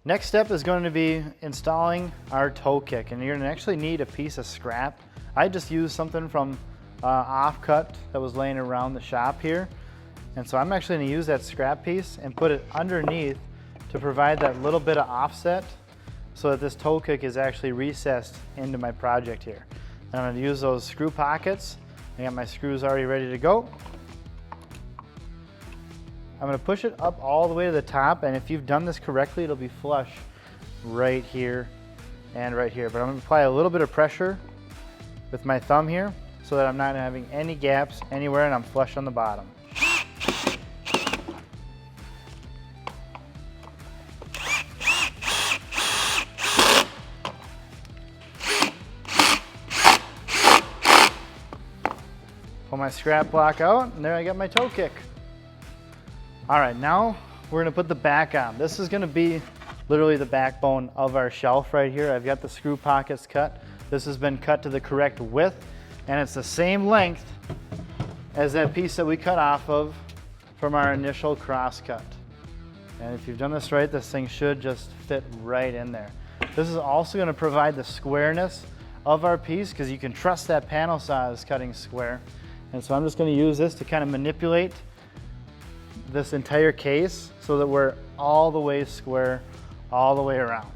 Next step is going to be installing our toe kick, and you're going to actually need a piece of scrap. I just used something from offcut that was laying around the shop here, and so I'm actually going to use that scrap piece and put it underneath to provide that little bit of offset so that this toe kick is actually recessed into my project here. And I'm going to use those screw pockets. I got my screws already ready to go. I'm going to push it up all the way to the top, and if you've done this correctly, it'll be flush right here and right here. But I'm going to apply a little bit of pressure with my thumb here so that I'm not having any gaps anywhere and I'm flush on the bottom. Pull my scrap block out, and there I got my toe kick. All right, now we're gonna put the back on. This is gonna be literally the backbone of our shelf right here. I've got the screw pockets cut. This has been cut to the correct width, and it's the same length as that piece that we cut off of from our initial cross cut. And if you've done this right, this thing should just fit right in there. This is also gonna provide the squareness of our piece, because you can trust that panel saw is cutting square. And so I'm just gonna use this to kind of manipulate this entire case so that we're all the way square all the way around.